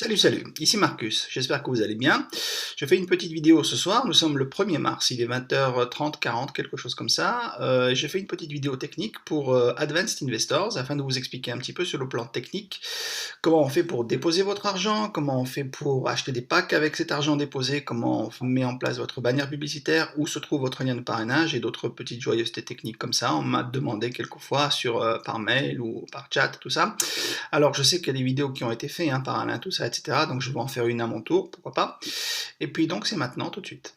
Salut, salut, ici Marcus, j'espère que vous allez bien. Je fais une petite vidéo ce soir, nous sommes le 1er mars, il est 20h30, 40, quelque chose comme ça. J'ai fait une petite vidéo technique pour Advanced Investors, afin de vous expliquer un petit peu sur le plan technique comment on fait pour déposer votre argent, comment on fait pour acheter des packs avec cet argent déposé, comment on met en place votre bannière publicitaire, où se trouve votre lien de parrainage et d'autres petites joyeusetés techniques comme ça. On m'a demandé quelquefois par mail ou par chat, tout ça. Alors je sais qu'il y a des vidéos qui ont été faites par Alain, tout ça, etc. Donc je vais en faire une à mon tour, pourquoi pas. Et puis donc c'est maintenant, tout de suite.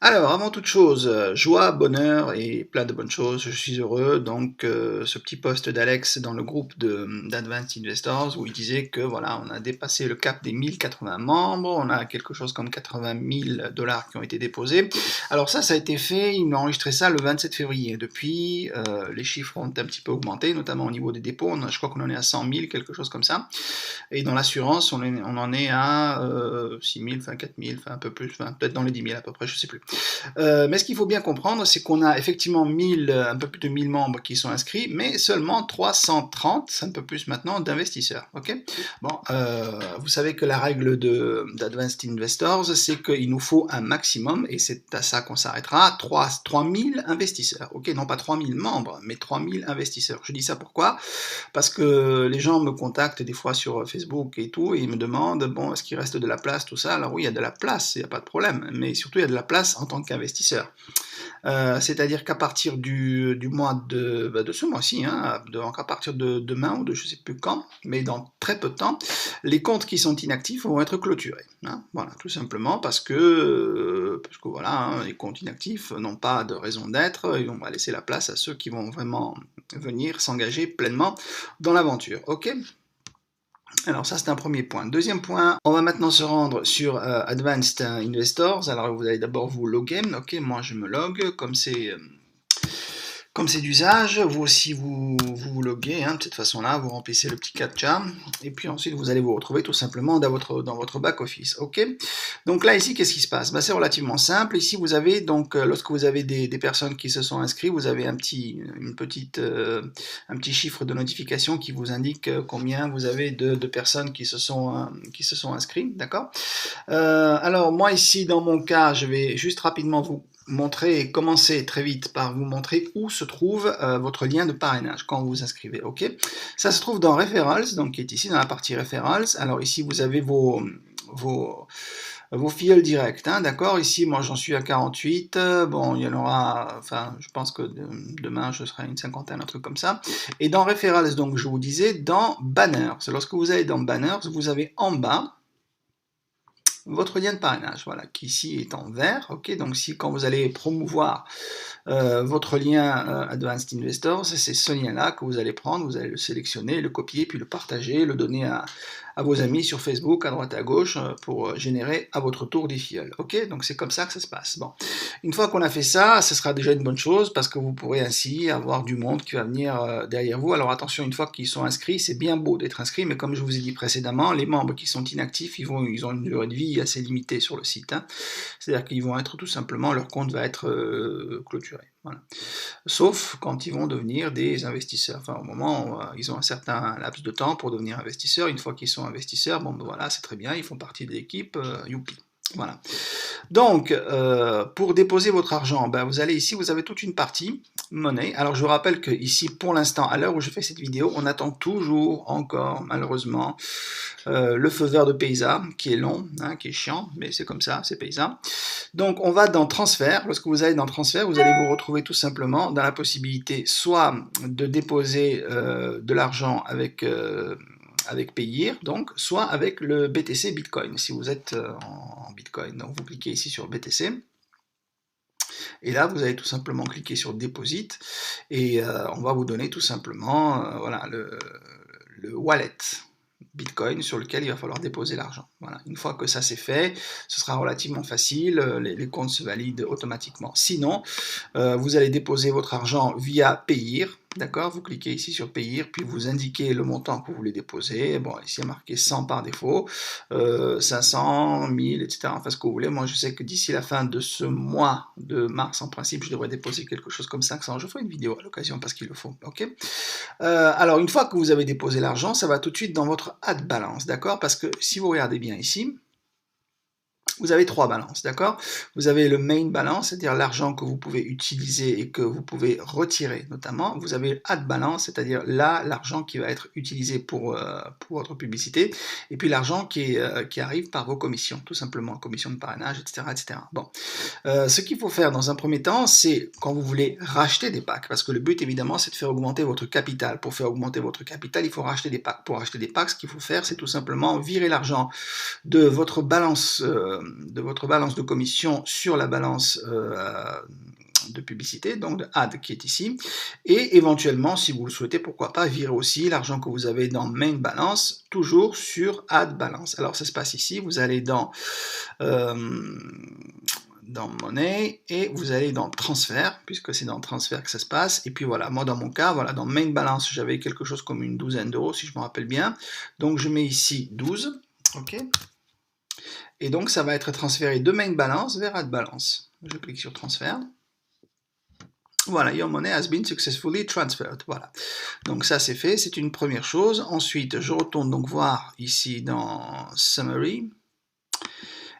Alors, avant toute chose, joie, bonheur et plein de bonnes choses, je suis heureux. Donc, ce petit post d'Alex dans le groupe d'Advanced Investors où il disait que voilà, on a dépassé le cap des 1080 membres, on a quelque chose comme 80 000 $ qui ont été déposés. Alors ça a été fait, il m'a enregistré ça le 27 février. Depuis, les chiffres ont un petit peu augmenté, notamment au niveau des dépôts. Je crois qu'on en est à 100 000, quelque chose comme ça. Et dans l'assurance, on en est à 6 000, enfin 4 000, enfin un peu plus, enfin, peut-être dans les 10 000 à peu près, je sais plus. Mais ce qu'il faut bien comprendre, c'est qu'on a effectivement un peu plus de 1000 membres qui sont inscrits, mais seulement 330, un peu plus maintenant, d'investisseurs. Okay, bon, vous savez que la règle d'Advanced Investors, c'est qu'il nous faut un maximum, et c'est à ça qu'on s'arrêtera, 3000 investisseurs. Ok, non pas 3000 membres, mais 3000 investisseurs. Je dis ça pourquoi? Parce que les gens me contactent des fois sur Facebook et tout, et ils me demandent, bon, est-ce qu'il reste de la place, tout ça? Alors oui, il y a de la place, il n'y a pas de problème, mais surtout il y a de la place en tant qu'investisseur. C'est-à-dire qu'à partir du mois de ce mois-ci, donc à partir de demain ou de je ne sais plus quand, mais dans très peu de temps, les comptes qui sont inactifs vont être clôturés. Voilà, tout simplement parce que voilà, les comptes inactifs n'ont pas de raison d'être, et on va laisser la place à ceux qui vont vraiment venir s'engager pleinement dans l'aventure. Ok ? Alors ça c'est un premier point. Deuxième point, on va maintenant se rendre sur Advanced Investors. Alors vous allez d'abord vous loguer. Ok, moi je me log comme c'est d'usage. Vous aussi vous loguez de cette façon-là, vous remplissez le petit captcha et puis ensuite vous allez vous retrouver tout simplement dans votre back-office. Ok. Donc là ici qu'est-ce qui se passe? C'est relativement simple. Ici vous avez donc lorsque vous avez des personnes qui se sont inscrites, vous avez un petit chiffre de notification qui vous indique combien vous avez de personnes qui se sont inscrites. D'accord. Alors moi ici dans mon cas, je vais juste rapidement vous montrer et commencer très vite par vous montrer où se trouve votre lien de parrainage quand vous vous inscrivez. Ok, ça se trouve dans Referrals, donc qui est ici dans la partie Referrals. Alors ici vous avez vos filleuls directs, d'accord. Ici moi j'en suis à 48, bon il y en aura, enfin je pense que demain je serai à une cinquantaine, un truc comme ça. Et dans Referrals, donc je vous disais, dans Banners, lorsque vous allez dans Banners, vous avez en bas votre lien de parrainage, voilà, qui ici est en vert. Ok, donc si quand vous allez promouvoir votre lien Advanced Investors, c'est ce lien-là que vous allez prendre, vous allez le sélectionner, le copier, puis le partager, le donner à vos amis sur Facebook, à droite à gauche, pour générer à votre tour des filleuls. Ok, donc c'est comme ça que ça se passe. Bon, une fois qu'on a fait ça, ce sera déjà une bonne chose, parce que vous pourrez ainsi avoir du monde qui va venir derrière vous. Alors attention, une fois qu'ils sont inscrits, c'est bien beau d'être inscrit, mais comme je vous ai dit précédemment, les membres qui sont inactifs, ils ont une durée de vie assez limitée sur le site. C'est-à-dire qu'ils vont être tout simplement, leur compte va être clôturé. Voilà. Sauf quand ils vont devenir des investisseurs. Enfin, au moment où ils ont un certain laps de temps pour devenir investisseurs. Une fois qu'ils sont investisseurs, bon ben voilà, c'est très bien, ils font partie de l'équipe, youpi. Voilà. Donc, pour déposer votre argent, vous allez ici, vous avez toute une partie monnaie. Alors, je vous rappelle que ici, pour l'instant, à l'heure où je fais cette vidéo, on attend toujours encore, malheureusement, le feu vert de Paysa, qui est long, qui est chiant, mais c'est comme ça, c'est Paysa. Donc, on va dans Transfert. Lorsque vous allez dans Transfert, vous allez vous retrouver tout simplement dans la possibilité soit de déposer de l'argent avec Payeer, donc, soit avec le BTC Bitcoin, si vous êtes en Bitcoin. Donc vous cliquez ici sur BTC, et là vous allez tout simplement cliquer sur Deposit, et on va vous donner tout simplement voilà, le wallet Bitcoin sur lequel il va falloir déposer l'argent. Voilà. Une fois que ça c'est fait, ce sera relativement facile, les comptes se valident automatiquement. Sinon, vous allez déposer votre argent via Payeer, d'accord? Vous cliquez ici sur payer, puis vous indiquez le montant que vous voulez déposer. Bon, ici il y a marqué 100 par défaut, 500, 1000, etc. Enfin, ce que vous voulez. Moi, je sais que d'ici la fin de ce mois de mars, en principe, je devrais déposer quelque chose comme 500. Je ferai une vidéo à l'occasion parce qu'il le faut, ok? Alors, une fois que vous avez déposé l'argent, ça va tout de suite dans votre ad balance, d'accord? Parce que si vous regardez bien ici, vous avez trois balances, d'accord? Vous avez le main balance, c'est-à-dire l'argent que vous pouvez utiliser et que vous pouvez retirer notamment. Vous avez ad balance, c'est-à-dire là, l'argent qui va être utilisé pour votre publicité. Et puis l'argent qui arrive par vos commissions, tout simplement, commission de parrainage, etc. etc. Bon. Ce qu'il faut faire dans un premier temps, c'est quand vous voulez racheter des packs, parce que le but évidemment c'est de faire augmenter votre capital. Pour faire augmenter votre capital, il faut racheter des packs. Pour racheter des packs, ce qu'il faut faire, c'est tout simplement virer l'argent de votre balance de commission sur la balance de publicité, donc de ad qui est ici, et éventuellement, si vous le souhaitez, pourquoi pas virer aussi l'argent que vous avez dans main balance, toujours sur ad balance. Alors ça se passe ici, vous allez dans monnaie et vous allez dans transfert, puisque c'est dans transfert que ça se passe, et puis voilà, moi dans mon cas, voilà, dans main balance, j'avais quelque chose comme une douzaine d'euros, si je me rappelle bien, donc je mets ici 12, ok. Et donc, ça va être transféré de main balance vers ad balance. Je clique sur transfert. Voilà, your money has been successfully transferred. Voilà. Donc ça, c'est fait. C'est une première chose. Ensuite, je retourne donc voir ici dans Summary.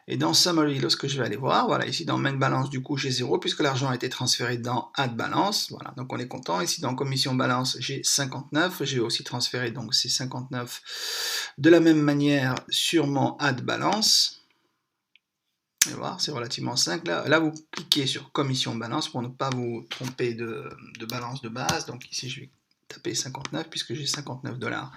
Et dans Summary, lorsque je vais aller voir, voilà, ici dans Main Balance, du coup, j'ai 0, puisque l'argent a été transféré dans Ad Balance. Voilà, donc on est content. Ici, dans Commission Balance, j'ai 59. J'ai aussi transféré, donc, ces 59 de la même manière sur mon Ad Balance. Vous allez voir, c'est relativement simple. Là, vous cliquez sur commission balance pour ne pas vous tromper de balance de base. Donc ici, je vais taper 59 puisque j'ai 59 $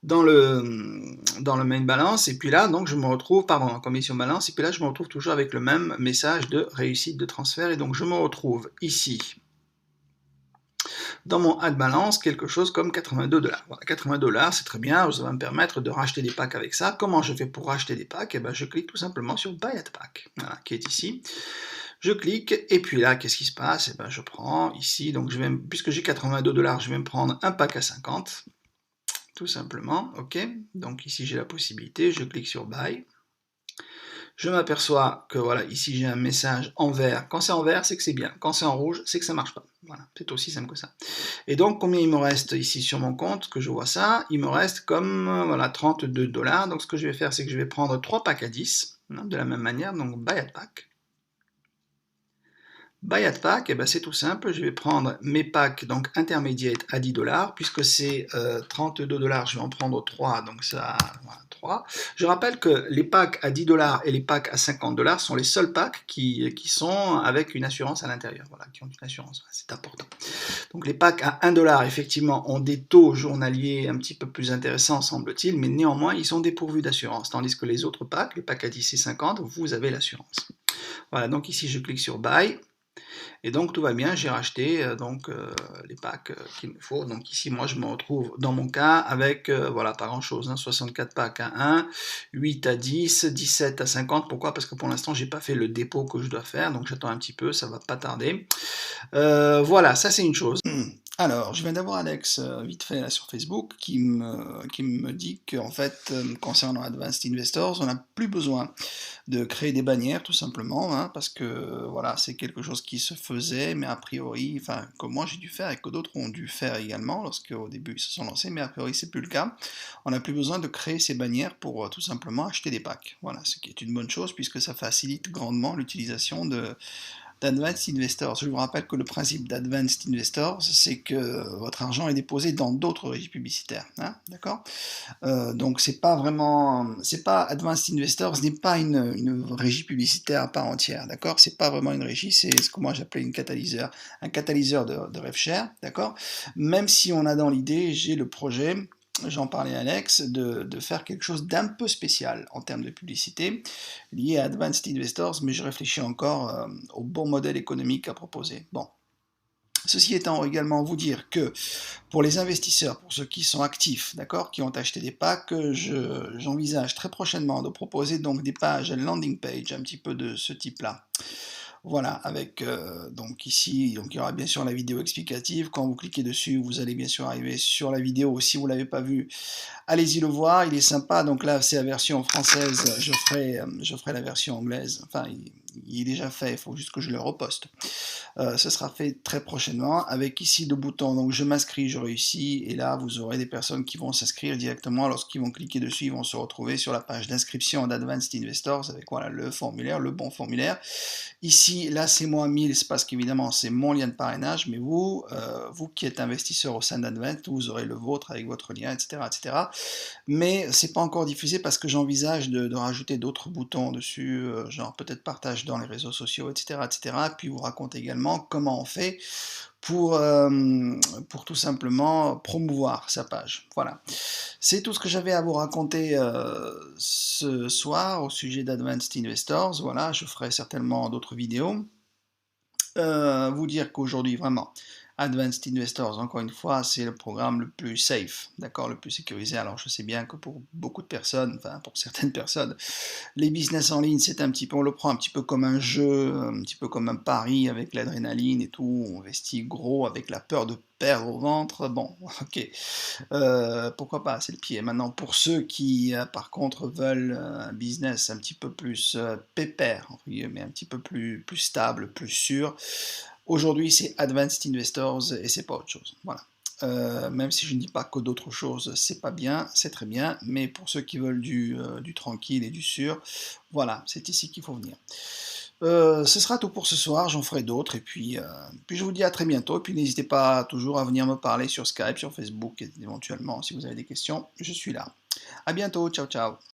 dans le main balance. Et puis là, donc je me retrouve, pardon, en commission balance. Et puis là, je me retrouve toujours avec le même message de réussite de transfert. Et donc je me retrouve ici dans mon ad balance quelque chose comme 82 $. Voilà, 82 $, c'est très bien, ça va me permettre de racheter des packs avec ça. Comment je fais pour racheter des packs? Eh ben, je clique tout simplement sur Buy at Pack, voilà, qui est ici. Je clique, et puis là, qu'est-ce qui se passe? Eh ben, je prends ici, donc puisque j'ai 82 $, je vais me prendre un pack à 50, tout simplement, ok. Donc ici, j'ai la possibilité, je clique sur Buy. Je m'aperçois que voilà, ici j'ai un message en vert. Quand c'est en vert, c'est que c'est bien. Quand c'est en rouge, c'est que ça marche pas. Voilà, c'est aussi simple que ça. Et donc, combien il me reste ici sur mon compte, que je vois ça? Il me reste comme voilà, 32 $. Donc, ce que je vais faire, c'est que je vais prendre 3 packs à 10, hein, de la même manière, donc Buy at Pack. Buy at Pack, eh ben, c'est tout simple, je vais prendre mes packs donc intermediate à 10 $, puisque c'est 32 $, je vais en prendre 3, donc ça, voilà, 3. Je rappelle que les packs à 10 $ et les packs à 50 $ sont les seuls packs qui sont avec une assurance à l'intérieur, voilà, qui ont une assurance, c'est important. Donc les packs à 1 $, effectivement, ont des taux journaliers un petit peu plus intéressants, semble-t-il, mais néanmoins, ils sont dépourvus d'assurance, tandis que les autres packs, les packs à 10 et 50, vous avez l'assurance. Voilà, donc ici, je clique sur Buy. Et donc tout va bien, j'ai racheté les packs qu'il me faut. Donc ici, moi, je me retrouve dans mon cas avec, voilà, pas grand-chose, hein, 64 packs à 1, 8 à 10, 17 à 50. Pourquoi? Parce que pour l'instant, j'ai pas fait le dépôt que je dois faire, donc j'attends un petit peu, ça va pas tarder. Voilà, ça c'est une chose. Alors, je viens d'avoir Alex, vite fait, là, sur Facebook, qui me dit qu'en fait, concernant Advanced Investors, on n'a plus besoin de créer des bannières, tout simplement, hein, parce que, voilà, c'est quelque chose qui se faisait, mais a priori, enfin, que moi j'ai dû faire et que d'autres ont dû faire également, lorsque au début ils se sont lancés, mais a priori c'est plus le cas. On n'a plus besoin de créer ces bannières pour tout simplement acheter des packs. Voilà, ce qui est une bonne chose, puisque ça facilite grandement l'utilisation d'Advanced Investors. Je vous rappelle que le principe d'Advanced Investors, c'est que votre argent est déposé dans d'autres régies publicitaires, hein, d'accord? Donc c'est pas Advanced Investors n'est pas une régie publicitaire à part entière, d'accord? C'est pas vraiment une régie, c'est ce que moi j'appelais un catalyseur de RevShare, d'accord? Même si on a dans l'idée, j'ai le projet, j'en parlais à Alex, de faire quelque chose d'un peu spécial en termes de publicité lié à Advanced Investors, mais je réfléchis encore au bon modèle économique à proposer. Bon. Ceci étant, également vous dire que pour les investisseurs, pour ceux qui sont actifs, d'accord, qui ont acheté des packs, j'envisage très prochainement de proposer donc des pages landing page un petit peu de ce type-là, Voilà, avec donc ici, donc il y aura bien sûr la vidéo explicative. Quand vous cliquez dessus, vous allez bien sûr arriver sur la vidéo. Si vous ne l'avez pas vue, allez-y le voir, il est sympa. Donc là, c'est la version française, je ferai la version anglaise. Enfin, il est déjà fait, il faut juste que je le reposte. Ce sera fait très prochainement avec ici le bouton, donc je m'inscris, je réussis, et là vous aurez des personnes qui vont s'inscrire directement. Lorsqu'ils vont cliquer dessus, ils vont se retrouver sur la page d'inscription d'Advanced Investors avec voilà, le formulaire, le bon formulaire. Ici, là c'est moi 1000, c'est parce qu'évidemment c'est mon lien de parrainage, mais vous, vous qui êtes investisseur au sein d'Advanced, vous aurez le vôtre avec votre lien, etc. etc. Mais c'est pas encore diffusé parce que j'envisage de rajouter d'autres boutons dessus, genre peut-être partage dans les réseaux sociaux, etc., etc. Puis vous raconte également comment on fait pour tout simplement promouvoir sa page. Voilà. C'est tout ce que j'avais à vous raconter ce soir au sujet d'Advanced Investors. Voilà, je ferai certainement d'autres vidéos. Vous dire qu'aujourd'hui, vraiment, Advanced Investors, encore une fois, c'est le programme le plus safe, d'accord, le plus sécurisé. Alors, je sais bien que pour beaucoup de personnes, enfin, pour certaines personnes, les business en ligne, c'est un petit peu, on le prend un petit peu comme un jeu, un petit peu comme un pari avec l'adrénaline et tout. On investit gros avec la peur de perdre au ventre. Bon, ok. Pourquoi pas, c'est le pied. Maintenant, pour ceux qui, par contre, veulent un business un petit peu plus pépère, entre guillemets, un petit peu plus stable, plus sûr, aujourd'hui, c'est Advanced Investors et c'est pas autre chose. Voilà. Même si je ne dis pas que d'autres choses, c'est pas bien, c'est très bien, mais pour ceux qui veulent du tranquille et du sûr, voilà, c'est ici qu'il faut venir. Ce sera tout pour ce soir, j'en ferai d'autres, et puis je vous dis à très bientôt, et puis n'hésitez pas toujours à venir me parler sur Skype, sur Facebook, éventuellement, si vous avez des questions, je suis là. À bientôt, ciao ciao.